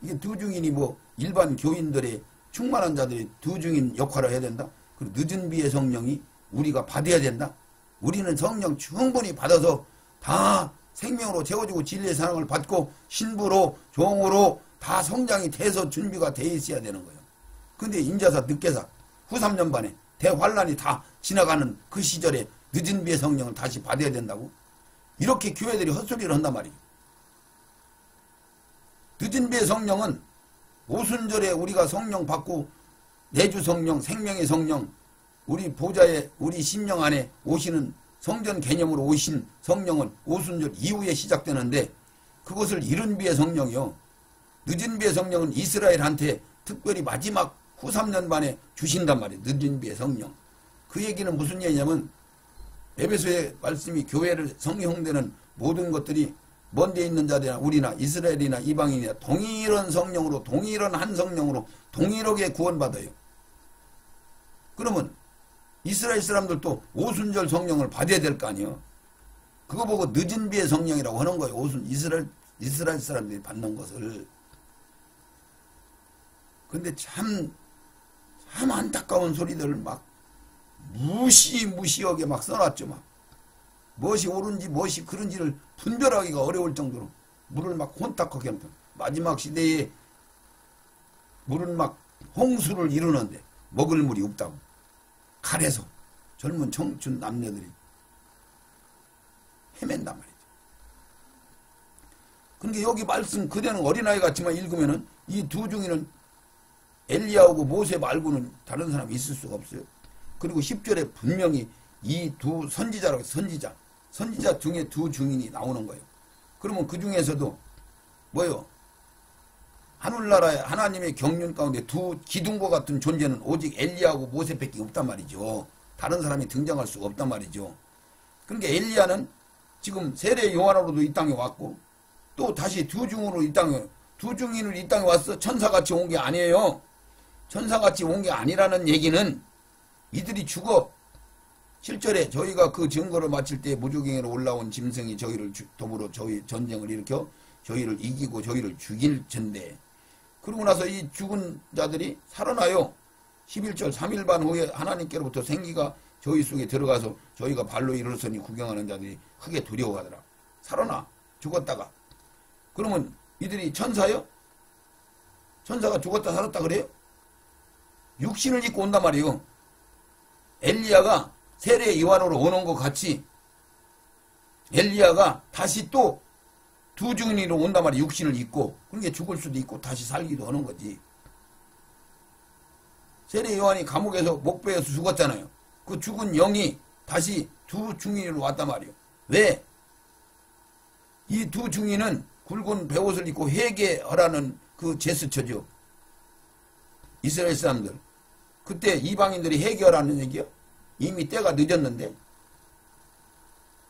이게 두 증인이 뭐 일반 교인들의 충만한 자들이 두 증인 역할을 해야 된다. 그리고 늦은 비의 성령이 우리가 받아야 된다. 우리는 성령 충분히 받아서 다 생명으로 채워지고 진리의 사랑을 받고 신부로 종으로 다 성장이 돼서 준비가 돼 있어야 되는 거예요. 근데 인자사 늑대사 후 3년 반에 대환란이 다 지나가는 그 시절에 늦은 비의 성령을 다시 받아야 된다고? 이렇게 교회들이 헛소리를 한단 말이에요. 늦은 비의 성령은 오순절에 우리가 성령 받고 내주 성령, 생명의 성령, 우리 보좌에 우리 심령 안에 오시는 성전 개념으로 오신 성령은 오순절 이후에 시작되는데 그것을 이른 비의 성령이요. 늦은 비의 성령은 이스라엘한테 특별히 마지막 후 3년 반에 주신단 말이에요. 늦은 비의 성령. 그 얘기는 무슨 얘기냐면 에베소의 말씀이 교회를 성형되는 모든 것들이 먼데 있는 자들이나 우리나 이스라엘이나 이방인이나 동일한 성령으로 동일한 한 성령으로 동일하게 구원받아요. 그러면 이스라엘 사람들도 오순절 성령을 받아야 될 거 아니에요. 그거 보고 늦은 비의 성령이라고 하는 거예요. 이스라엘 사람들이 받는 것을. 근데 참 안타까운 소리들을 막 무시무시하게 막 써놨죠. 막 무엇이 옳은지 무엇이 그른지를 분별하기가 어려울 정도로 물을 막 혼탁하게 합니다. 마지막 시대에 물은 막 홍수를 이루는데 먹을 물이 없다고. 칼에서 젊은 청춘 남녀들이 헤맨단 말이죠. 그러니까 여기 말씀 그대는 어린아이 같지만 읽으면은 이 두 중에는 엘리야하고 모세 말고는 다른 사람이 있을 수가 없어요. 그리고 10절에 분명히 이 두 선지자라고 선지자 중에 두 증인이 나오는 거예요. 그러면 그 중에서도 뭐요? 하늘나라의 하나님의 경륜 가운데 두 기둥과 같은 존재는 오직 엘리야하고 모세밖에 없단 말이죠. 다른 사람이 등장할 수가 없단 말이죠. 그러니까 엘리야는 지금 세례 요한으로도 이 땅에 왔고 또 다시 두 증인으로 이 땅에 왔어. 천사같이 온 게 아니에요. 천사같이 온 게 아니라는 얘기는 이들이 죽어. 7절에 저희가 그 증거를 마칠 때 무주경으로 올라온 짐승이 저희를 도무로 저희 전쟁을 일으켜 저희를 이기고 저희를 죽일 텐데 그러고 나서 이 죽은 자들이 살아나요. 11절 3일 반 후에 하나님께로부터 생기가 저희 속에 들어가서 저희가 발로 일어서니 구경하는 자들이 크게 두려워하더라. 살아나 죽었다가. 그러면 이들이 천사요? 천사가 죽었다 살았다 그래요? 육신을 입고 온단 말이에요. 엘리야가 세례 요한으로 오는 것 같이 엘리야가 다시 또 두 증인으로 온단 말이에요. 육신을 입고. 그러니까 죽을 수도 있고 다시 살기도 하는 거지. 세례 요한이 감옥에서 목베어서 죽었잖아요. 그 죽은 영이 다시 두 증인으로 왔단 말이에요. 왜? 이 두 증인은 굵은 베옷을 입고 회개하라는 그 제스처죠. 이스라엘 사람들. 그때 이방인들이 회개하라는 얘기요. 이미 때가 늦었는데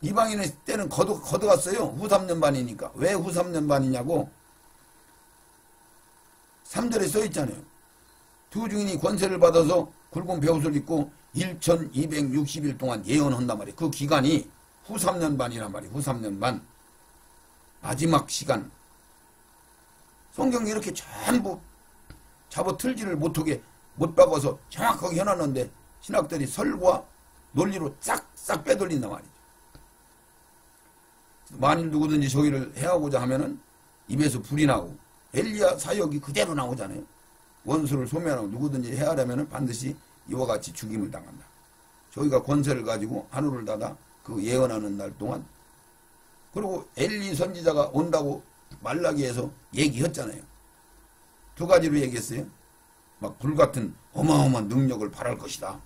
이방인의 때는 거둬갔어요. 후 3년 반이니까. 왜 후 3년 반이냐고 3절에 써있잖아요. 두 증인이 권세를 받아서 굵은 베옷을 입고 1260일 동안 예언한단 말이에요. 그 기간이 후 3년 반이란 말이에요. 후 3년 반. 마지막 시간. 성경이 이렇게 전부 잡아 틀지를 못하게 못 박아서 정확하게 해놨는데 신학들이 설과 논리로 싹싹 빼돌린단 말이죠. 만일 누구든지 저희를 해하고자 하면은 입에서 불이 나고 엘리야 사역이 그대로 나오잖아요. 원수를 소멸하고 누구든지 해하려면은 반드시 이와 같이 죽임을 당한다. 저희가 권세를 가지고 하늘을 닫아 그 예언하는 날 동안 그리고 엘리 선지자가 온다고 말라기에서 얘기했잖아요. 두 가지로 얘기했어요. 막 불같은 어마어마한 능력을 발할 것이다.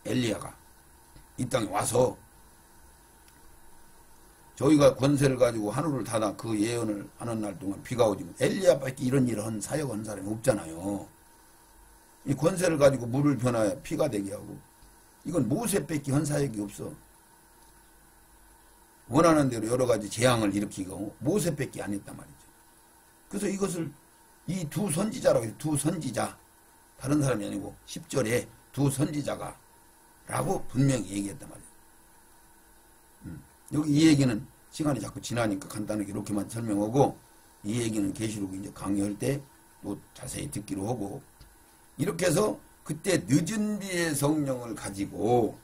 엘리야가 이 땅에 와서 저희가 권세를 가지고 하늘을 닫아 그 예언을 하는 날 동안 비가 오지. 엘리야밖에 이런 일을 한 사역한 사람이 없잖아요. 이 권세를 가지고 물을 변화해 피가 되게 하고 이건 모세밖에 한 사역이 없어. 원하는 대로 여러 가지 재앙을 일으키고 모세밖에 안 했단 말이죠. 그래서 이것을 이 두 선지자라고 해요. 두 선지자. 다른 사람이 아니고 10절에 두 선지자가 라고 분명히 얘기했단 말이에요. 여기 이 얘기는 시간이 자꾸 지나니까 간단하게 이렇게만 설명하고 이 얘기는 계시록 이제 강의할 때 또 자세히 듣기로 하고 이렇게 해서 그때 늦은 비의 성령을 가지고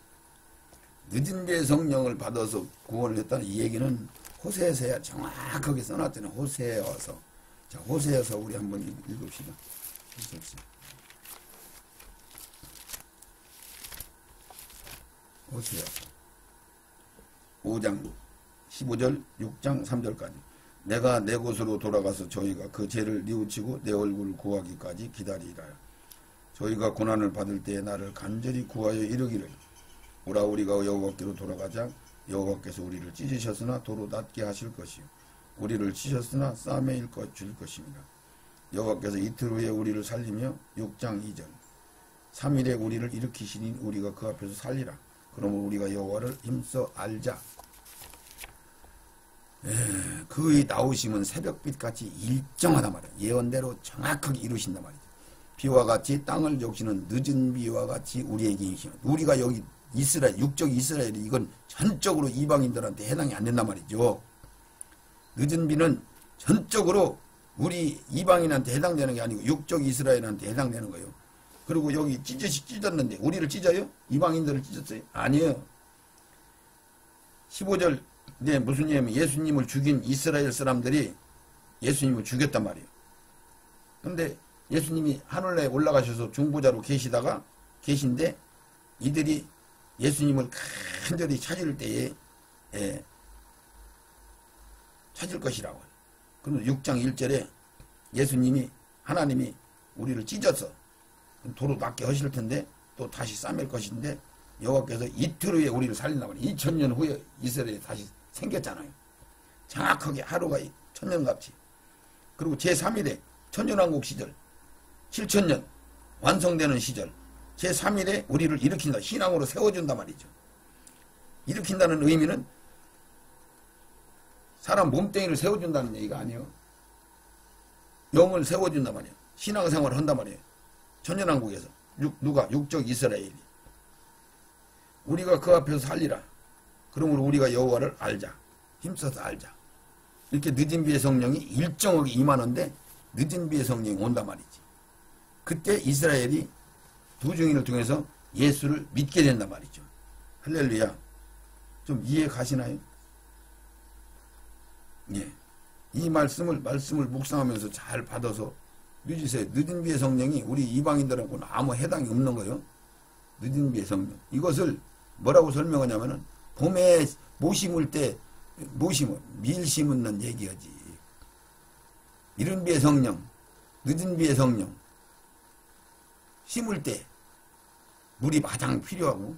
늦은 비의 성령을 받아서 구원을 했다는 이 얘기는 호세에서야 정확하게 써놨잖아요. 호세여서. 자, 호세여서 우리 한번 읽읍시다. 호세여 5장 15절 6장 3절까지 내가 내 곳으로 돌아가서 저희가 그 죄를 뉘우치고 내 얼굴을 구하기까지 기다리라. 저희가 고난을 받을 때에 나를 간절히 구하여 이르기를 오라 우리가 여호와께로 돌아가자. 여호와께서 우리를 찢으셨으나 도로 낫게 하실 것이요 우리를 치셨으나 쌈에 줄 것입니다. 여호와께서 이틀 후에 우리를 살리며 6장 2절 3일에 우리를 일으키시니 우리가 그 앞에서 살리라. 그러면 우리가 여호와를 힘써 알자. 그의 나오심은 새벽빛같이 일정하단 말이야. 예언대로 정확하게 이루신단 말이죠. 비와 같이 땅을 적시는 늦은 비와 같이 우리에게 임시면, 우리가 여기 이스라엘, 육적 이스라엘이 이건 전적으로 이방인들한테 해당이 안 된단 말이죠. 늦은 비는 전적으로 우리 이방인한테 해당되는 게 아니고 육적 이스라엘한테 해당되는 거예요. 그리고 여기 찢었는데 우리를 찢어요? 이방인들을 찢었어요? 아니에요. 15절 네, 무슨 얘기냐면 예수님을 죽인 이스라엘 사람들이 예수님을 죽였단 말이에요. 근데 예수님이 하늘에 올라가셔서 중보자로 계신데 이들이 예수님을 간절히 찾을 때에 찾을 것이라고. 그럼 6장 1절에 예수님이 하나님이 우리를 찢어서 도로 낫게 하실 텐데 또 다시 싸맬 것인데 여호와께서 이틀 후에 우리를 살린다고. 2000년 후에 이스라엘이 다시 생겼잖아요. 정확하게 하루가 천년같이. 그리고 제3일에 천년왕국 시절 7000년 완성되는 시절 제3일에 우리를 일으킨다. 신앙으로 세워준단 말이죠. 일으킨다는 의미는 사람 몸뚱이를 세워준다는 얘기가 아니에요. 영을 세워준단 말이에요. 신앙생활을 한단 말이에요. 천년왕국에서 누가? 육적 이스라엘이. 우리가 그 앞에서 살리라. 그러므로 우리가 여호와를 알자. 힘써서 알자. 이렇게 늦은 비의 성령이 일정하게 임하는데 늦은 비의 성령이 온단 말이지. 그때 이스라엘이 두 증인을 통해서 예수를 믿게 된단 말이죠. 할렐루야. 좀 이해 가시나요? 예. 이 말씀을 묵상하면서 잘 받아서 누리세요. 늦은 비의 성령이 우리 이방인들하고는 아무 해당이 없는 거예요. 늦은 비의 성령. 이것을 뭐라고 설명하냐면은 봄에 밀 심는 얘기하지. 이른 비의 성령, 늦은 비의 성령. 심을 때 물이 가장 필요하고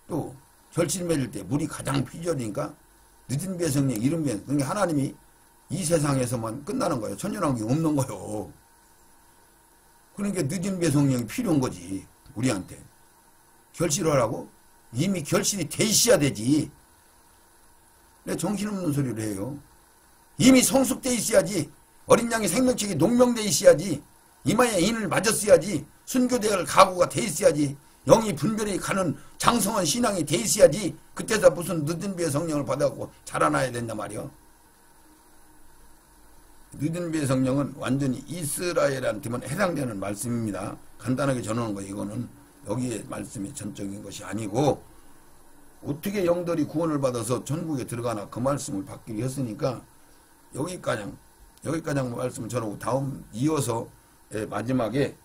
또 결실 맺을 때 물이 가장 필요하니까 늦은 비의 성령, 이른 비의 성령. 그러니까 하나님이 이 세상에서만 끝나는 거예요. 천년왕국이 없는 거예요. 그러니까 늦은 비의 성령이 필요한 거지. 우리한테. 결실을 하라고? 이미 결실이 돼 있어야 되지. 내 정신없는 소리를 해요. 이미 성숙돼 있어야지. 어린 양의 생명책이 농명돼 있어야지. 이마에 인을 맞았어야지. 순교대할 각오가 돼 있어야지. 영이 분별이 가는 장성한 신앙이 돼 있어야지. 그때서 무슨 늦은 비의 성령을 받아갖고 자라나야 된단 말이요. 늦은 비의 성령은 완전히 이스라엘한테만 해당되는 말씀입니다. 간단하게 전하는 거 이거는 여기에 말씀이 전적인 것이 아니고 어떻게 영들이 구원을 받아서 천국에 들어가나 그 말씀을 받기로 했으니까 여기까지 말씀을 전하고 다음 이어서 마지막에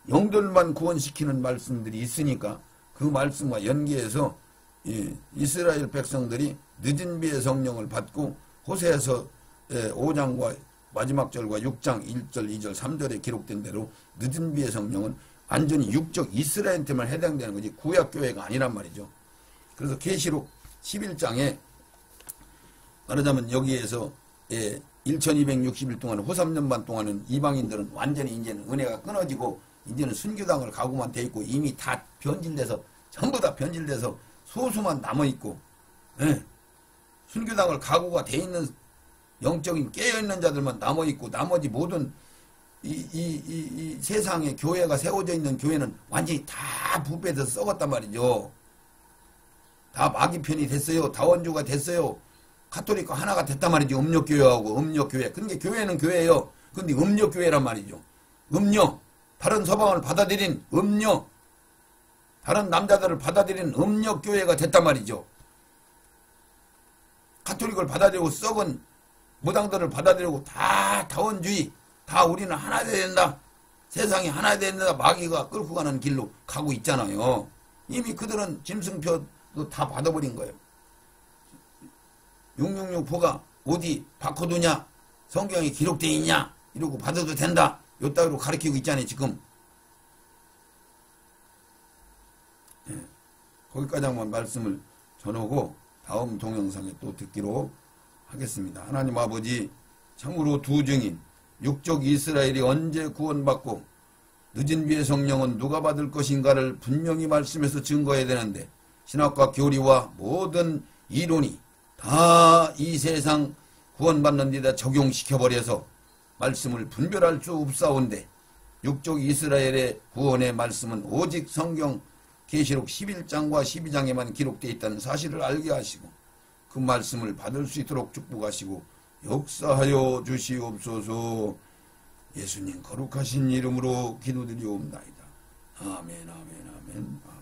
영들만 구원시키는 말씀들이 있으니까 그 말씀과 연계해서 이스라엘 백성들이 늦은 비의 성령을 받고 호세에서 5장과 마지막 절과 6장 1절, 2절, 3절에 기록된 대로 늦은 비의 성령은 완전히 육적 이스라엘한테만 해당되는 거지 구약교회가 아니란 말이죠. 그래서 계시록 11장에 말하자면 여기에서 1260일 동안 호삼년 반 동안은 이방인들은 완전히 이제는 은혜가 끊어지고 이제는 순교당을 가고만 돼 있고 이미 다 변질돼서 전부 다 변질돼서 소수만 남아있고 순교당을 가고가 돼 있는 영적인 깨어있는 자들만 남아있고 나머지 모든 이 세상에 교회가 세워져 있는 교회는 완전히 다 부패돼서 썩었단 말이죠. 다 마귀 편이 됐어요. 다원주가 됐어요. 가톨릭과 하나가 됐단 말이죠. 음력교회하고 음력교회. 그러니까 교회는 교회예요. 근데 음력교회란 말이죠. 음력. 다른 서방을 받아들인 음력. 다른 남자들을 받아들인 음력교회가 됐단 말이죠. 가톨릭을 받아들이고 썩은 무당들을 받아들이고 다 다원주의. 다 우리는 하나 돼야 된다. 세상이 하나 돼야 된다. 마귀가 끌고 가는 길로 가고 있잖아요. 이미 그들은 짐승표도 다 받아버린 거예요. 666포가 어디 바코드냐? 성경에 기록되어 있냐? 이러고 받아도 된다. 요 따위로 가르치고 있잖아요, 지금. 거기까지 한번 말씀을 전하고 다음 동영상에 또 듣기로 하겠습니다. 하나님 아버지, 참으로 두 증인, 육적 이스라엘이 언제 구원받고 늦은 비의 성령은 누가 받을 것인가를 분명히 말씀해서 증거해야 되는데 신학과 교리와 모든 이론이 다 이 세상 구원받는 데다 적용시켜버려서 말씀을 분별할 수 없사온데 육족 이스라엘의 구원의 말씀은 오직 성경 계시록 11장과 12장에만 기록되어 있다는 사실을 알게 하시고 그 말씀을 받을 수 있도록 축복하시고 역사하여 주시옵소서. 예수님 거룩하신 이름으로 기도드리옵나이다. 아멘 아멘 아멘.